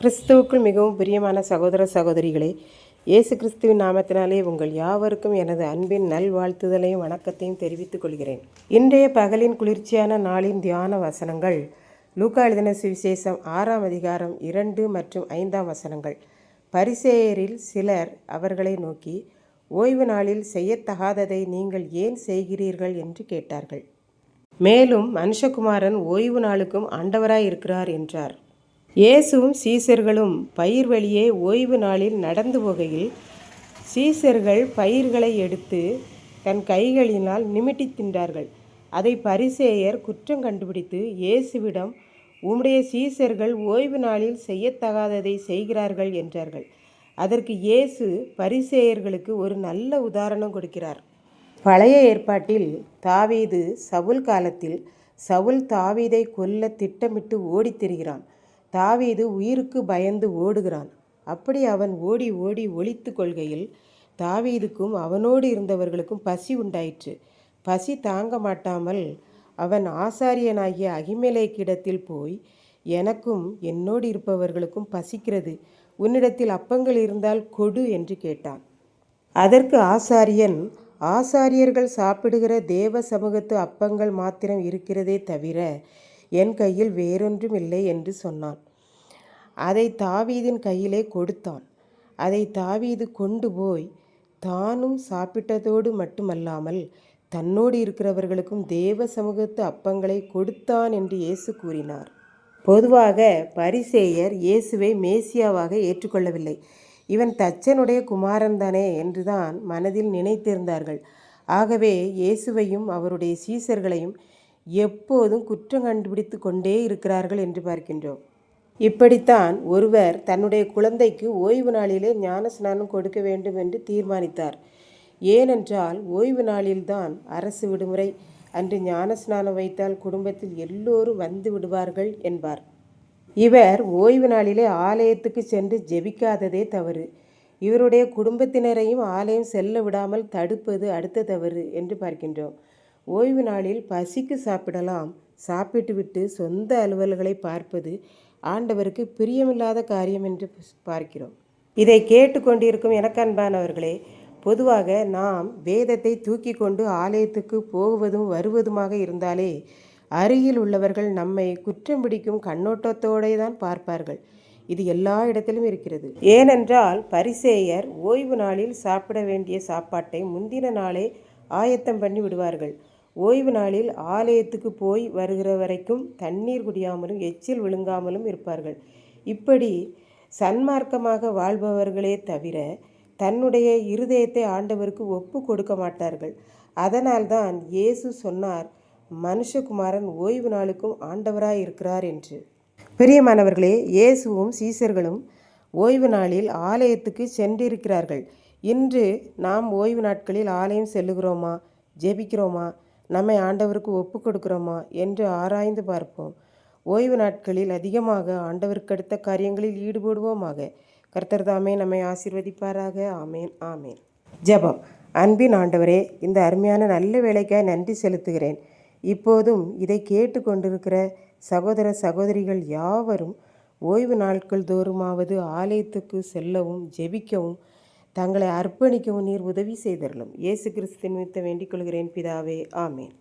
கிறிஸ்துவுக்குள் மிகவும் பிரியமான சகோதர சகோதரிகளே, இயேசு கிறிஸ்துவின் நாமத்தினாலே உங்கள் யாவருக்கும் எனது அன்பின் நல்வாழ்த்துதலையும் வணக்கத்தையும் தெரிவித்துக் கொள்கிறேன். இன்றைய பகலின் குளிர்ச்சியான நாளின் தியான வசனங்கள் லூக்கா எழுதின சுவிசேஷம் 6ஆம் அதிகாரம் 2 மற்றும் 5ஆம் வசனங்கள். பரிசேயரில் சிலர் அவர்களை நோக்கி, ஓய்வு நாளில் செய்யத்தகாததை நீங்கள் ஏன் செய்கிறீர்கள் என்று கேட்டார்கள். மேலும் மனுஷகுமாரன் ஓய்வு நாளுக்கும் ஆண்டவராய் இருக்கிறார் என்றார். இயேசுவும் சீசர்களும் பயிர் வழியே ஓய்வு நாளில் நடந்து போகையில் சீசர்கள் பயிர்களை எடுத்து தன் கைகளினால் நிமிட்டி தின்றார்கள். அதை பரிசேயர் குற்றம் கண்டுபிடித்து இயேசுவிடம், உம்முடைய சீசர்கள் ஓய்வு நாளில் செய்யத்தகாததை செய்கிறார்கள் என்றார்கள். அதற்கு இயேசு பரிசேயர்களுக்கு ஒரு நல்ல உதாரணம் கொடுக்கிறார். பழைய ஏற்பாட்டில் தாவீது சவுல் காலத்தில் சவுல் தாவீதை கொல்ல திட்டமிட்டு ஓடித் திரிகிறான். தாவீது உயிருக்கு பயந்து ஓடுகிறான். அப்படி அவன் ஓடி ஓடி ஒளித்து கொள்கையில் தாவீதுக்கும் அவனோடு இருந்தவர்களுக்கும் பசி உண்டாயிற்று. பசி தாங்க மாட்டாமல் அவன் ஆசாரியனாகிய அகிமெலேக்கிடத்தில் போய், எனக்கும் என்னோடு இருப்பவர்களுக்கும் பசிக்கிறது, உன்னிடத்தில் அப்பங்கள் இருந்தால் கொடு என்று கேட்டான். அதற்கு ஆசாரியன், ஆசாரியர்கள் சாப்பிடுகிற தேவ சமூகத்து அப்பங்கள் மாத்திரம் இருக்கிறதே தவிர என் கையில் வேறொன்றும் இல்லை என்று சொன்னான். அதை தாவீதின் கையிலே கொடுத்தான். அதை தாவீது கொண்டு போய் தானும் சாப்பிட்டதோடு மட்டுமல்லாமல் தன்னோடு இருக்கிறவர்களுக்கும் தேவ சமூகத்து அப்பங்களை கொடுத்தான் என்று இயேசு கூறினார். பொதுவாக பரிசேயர் இயேசுவை மேசியாவாக ஏற்றுக்கொள்ளவில்லை. இவன் தச்சனுடைய குமாரன் தானே என்றுதான் மனதில் நினைத்திருந்தார்கள். ஆகவே இயேசுவையும் அவருடைய சீசர்களையும் எப்போதும் குற்றம் கண்டுபிடித்து கொண்டே இருக்கிறார்கள் என்று பார்க்கின்றோம். இப்படித்தான் ஒருவர் தன்னுடைய குழந்தைக்கு ஓய்வு நாளிலே ஞானஸ்நானம் கொடுக்க வேண்டும் என்று தீர்மானித்தார். ஏனென்றால் ஓய்வு நாளில்தான் அரசு விடுமுறை. அன்று ஞானஸ்நானம் வைத்தால் குடும்பத்தில் எல்லோரும் வந்து விடுவார்கள் என்பார். இவர் ஓய்வு நாளிலே ஆலயத்துக்கு சென்று ஜெபிக்காததே தவறு. இவருடைய குடும்பத்தினரையும் ஆலயம் செல்ல விடாமல் தடுப்பது அடுத்த தவறு என்று பார்க்கின்றோம். ஓய்வு நாளில் பசிக்கு சாப்பிடலாம், சாப்பிட்டுவிட்டு சொந்த அலுவல்களை பார்ப்பது ஆண்டவருக்கு பிரியமில்லாத காரியம் என்று பார்க்கிறோம். இதை கேட்டுக்கொண்டிருக்கும் எனக்கு அன்பானவர்களே, பொதுவாக நாம் வேதத்தை தூக்கி கொண்டு ஆலயத்துக்கு போவதும் வருவதுமாக இருந்தாலே அருகில் உள்ளவர்கள் நம்மை குற்றம் பிடிக்கும் கண்ணோட்டத்தோடே தான் பார்ப்பார்கள். இது எல்லா இடத்திலும் இருக்கிறது. ஏனென்றால் பரிசேயர் ஓய்வு நாளில் சாப்பிட வேண்டிய சாப்பாட்டை முந்தின நாளே ஆயத்தம் பண்ணி விடுவார்கள். ஓய்வு நாளில் ஆலயத்துக்கு போய் வருகிற வரைக்கும் தண்ணீர் குடியாமலும் எச்சில் விழுங்காமலும் இருப்பார்கள். இப்படி சன்மார்க்கமாக வாழ்பவர்களே தவிர தன்னுடைய இருதயத்தை ஆண்டவருக்கு ஒப்பு கொடுக்க மாட்டார்கள். அதனால்தான் இயேசு சொன்னார், மனுஷகுமாரன் ஓய்வு நாளுக்கும் ஆண்டவராய் இருக்கிறார் என்று. பிரியமானவர்களே, இயேசுவும் சீசர்களும் ஓய்வு நாளில் ஆலயத்துக்கு சென்றிருக்கிறார்கள். இன்று நாம் ஓய்வு நாட்களில் ஆலயம் செல்லுகிறோமா, ஜெபிக்கிறோமா, நம்மை ஆண்டவருக்கு ஒப்பு கொடுக்கிறோமா என்று ஆராய்ந்து பார்ப்போம். ஓய்வு நாட்களில் அதிகமாக ஆண்டவருக்கு அடுத்த காரியங்களில் ஈடுபடுவோமாக. கர்த்தர் தாமே நம்மை ஆசீர்வதிப்பாராக. ஆமேன், ஆமேன். ஜெபம். அன்பின் ஆண்டவரே, இந்த அருமையான நல்ல வேலைக்காய் நன்றி செலுத்துகிறேன். இப்போதும் இதை கேட்டு கொண்டிருக்கிற சகோதர சகோதரிகள் யாவரும் ஓய்வு நாட்கள் தோறுமாவது ஆலயத்துக்கு செல்லவும் ஜெபிக்கவும் தங்களை அர்ப்பணிக்கவும் நீர் உதவி செய்தரலும். இயேசு கிறிஸ்துவின் நிமித்தம் வேண்டிக் கொள்கிறேன் பிதாவே. ஆமேன்.